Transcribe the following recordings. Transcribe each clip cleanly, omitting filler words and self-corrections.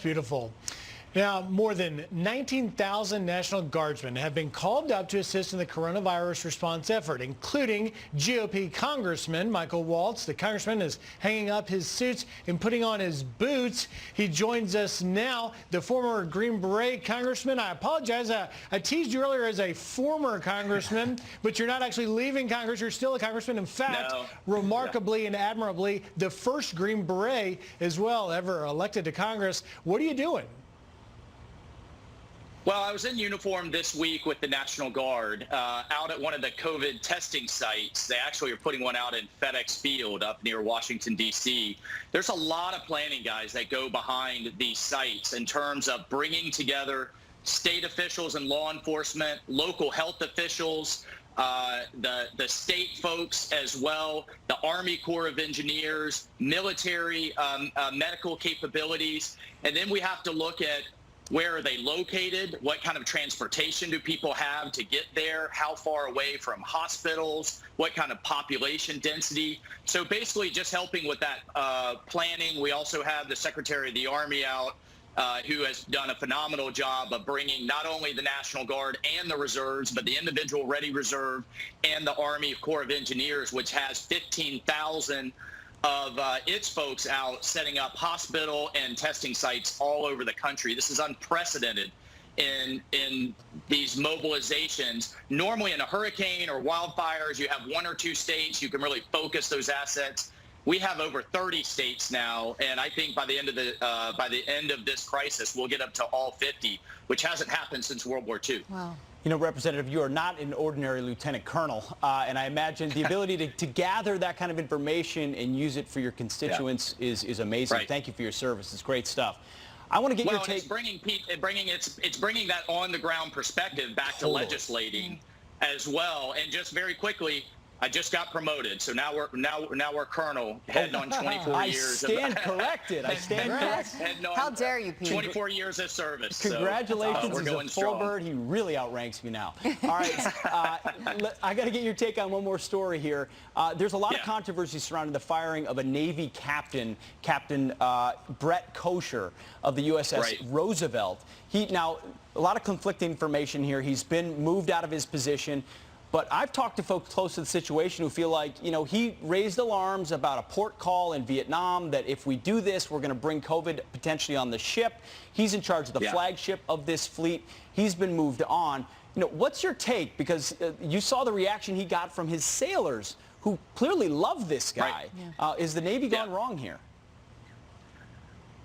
beautiful. Now, more than 19,000 National Guardsmen have been called up to assist in the coronavirus response effort, including GOP Congressman Michael Waltz. The congressman is hanging up his suits and putting on his boots. He joins us now, the former Green Beret congressman. I apologize. I teased you earlier as a former congressman, but you're not actually leaving Congress. You're still a congressman. In fact, remarkably and admirably, the first Green Beret as well ever elected to Congress. What are you doing? Well, I was in uniform this week with the National Guard out at one of the COVID testing sites. They actually are putting one out in FedEx Field up near Washington, D.C. There's a lot of planning, guys, that go behind these sites in terms of bringing together state officials and law enforcement, local health officials, the state folks as well, the Army Corps of Engineers, military medical capabilities. And then we have to look at where are they located? What kind of transportation do people have to get there? How far away from hospitals? What kind of population density? So basically just helping with that planning. We also have the Secretary of the Army out who has done a phenomenal job of bringing not only the National Guard and the reserves, but the individual ready reserve and the Army Corps of Engineers, which has 15,000 of its folks out setting up hospital and testing sites all over the country. This is unprecedented in these mobilizations. Normally in a hurricane or wildfires, you have one or two states you can really focus those assets. We have over 30 states now, and I think by the end of this crisis, we'll get up to all 50, which hasn't happened since World War II. Wow. You know, Representative, you are not an ordinary lieutenant colonel, and I imagine the ability to gather that kind of information and use it for your constituents is amazing. Right. Thank you for your service. It's great stuff. I want to get your take. It's bringing that on the ground perspective back to legislating as well. And just very quickly, I just got promoted, so now we're colonel, heading on 24 years. I stand corrected. I stand corrected. How dare you, Pete? 24 years of service. Congratulations. We're going He's a full bird. He really outranks me now. All right. I got to get your take on one more story here. There's a lot of controversy surrounding the firing of a Navy captain, Captain Brett Kosher of the USS Roosevelt. Now, a lot of conflicting information here. He's been moved out of his position. But I've talked to folks close to the situation who feel like, you know, he raised alarms about a port call in Vietnam that if we do this, we're going to bring COVID potentially on the ship. He's in charge of the flagship of this fleet. He's been moved on. You know, what's your take? Because you saw the reaction he got from his sailors who clearly love this guy. Is the Navy gone wrong here?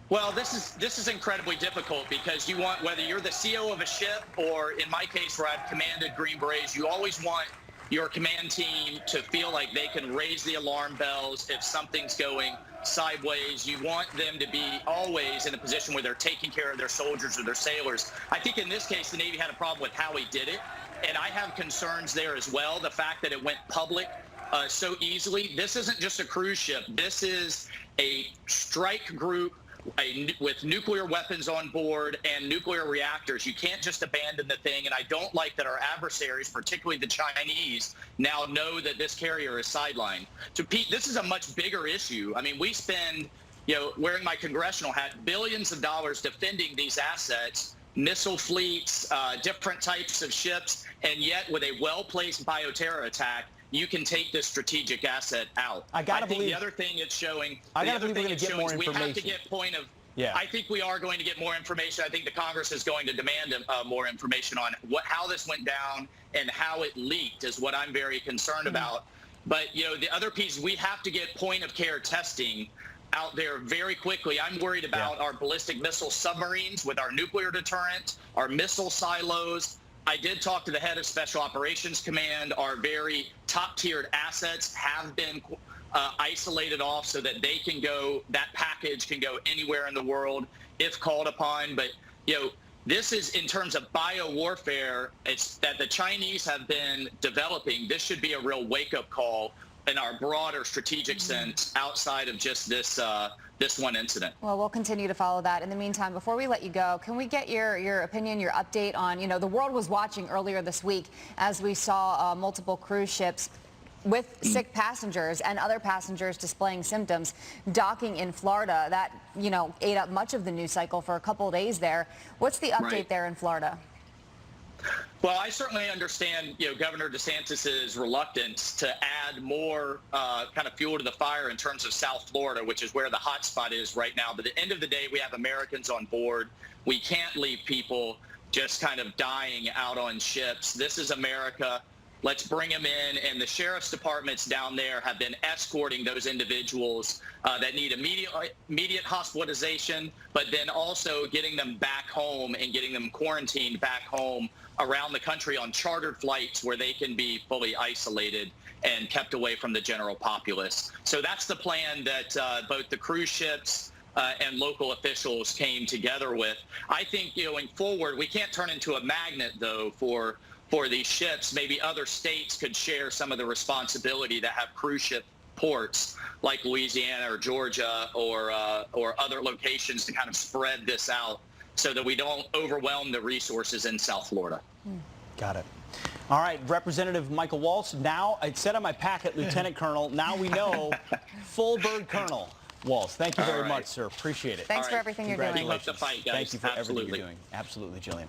Well, this is incredibly difficult because you want, whether you're the CO of a ship or in my case where I've commanded Green Berets, you always want your command team to feel like they can raise the alarm bells if something's going sideways. You want them to be always in a position where they're taking care of their soldiers or their sailors. I think in this case, the Navy had a problem with how he did it, and I have concerns there as well. The fact that it went public so easily. This isn't just a cruise ship. This is a strike group with nuclear weapons on board and nuclear reactors. You can't just abandon the thing, and I don't like that our adversaries, particularly the Chinese, now know that this carrier is sidelined. So, Pete, this is a much bigger issue. I mean, we spend, you know, wearing my congressional hat, billions of dollars defending these assets, missile fleets, different types of ships, and yet with a well-placed bioterror attack, you can take this strategic asset out. I think the other thing it's showing, we have to get I think we are going to get more information. I think the Congress is going to demand more information on how this went down and how it leaked is what I'm very concerned about. But, you know, the other piece, we have to get point-of-care testing out there very quickly. I'm worried about our ballistic missile submarines with our nuclear deterrent, our missile silos. I did talk to the head of Special Operations Command. Our very top-tiered assets have been isolated off so that they can go, that package can go anywhere in the world if called upon. But, you know, this is in terms of biowarfare, it's that the Chinese have been developing. This should be a real wake-up call in our broader strategic sense outside of just this this one incident. Well, we'll continue to follow that. In the meantime, before we let you go, can we get your opinion, your update on, you know, the world was watching earlier this week as we saw multiple cruise ships with sick passengers and other passengers displaying symptoms docking in Florida. That, ate up much of the news cycle for a couple of days there. What's the update there in Florida? Well, I certainly understand, Governor DeSantis's reluctance to add more kind of fuel to the fire in terms of South Florida, which is where the hot spot is right now. But at the end of the day, we have Americans on board. We can't leave people just kind of dying out on ships. This is America. Let's bring them in. And the sheriff's departments down there have been escorting those individuals that need immediate hospitalization, but then also getting them back home and getting them quarantined back home around the country on chartered flights where they can be fully isolated and kept away from the general populace. So that's the plan that both the cruise ships and local officials came together with. I think going forward, we can't turn into a magnet, though, for these ships. Maybe other states could share some of the responsibility to have cruise ship ports like Louisiana or Georgia or other locations to kind of spread this out so that we don't overwhelm the resources in South Florida. Got it. All right, Representative Michael Waltz. Now, it said on my packet, Lieutenant Colonel. Now we know, full bird Colonel Waltz. Thank you very much, sir. Appreciate it. Thanks for everything you're doing. Keep up the fight, guys. Thank you for everything you're doing. Absolutely, Jillian.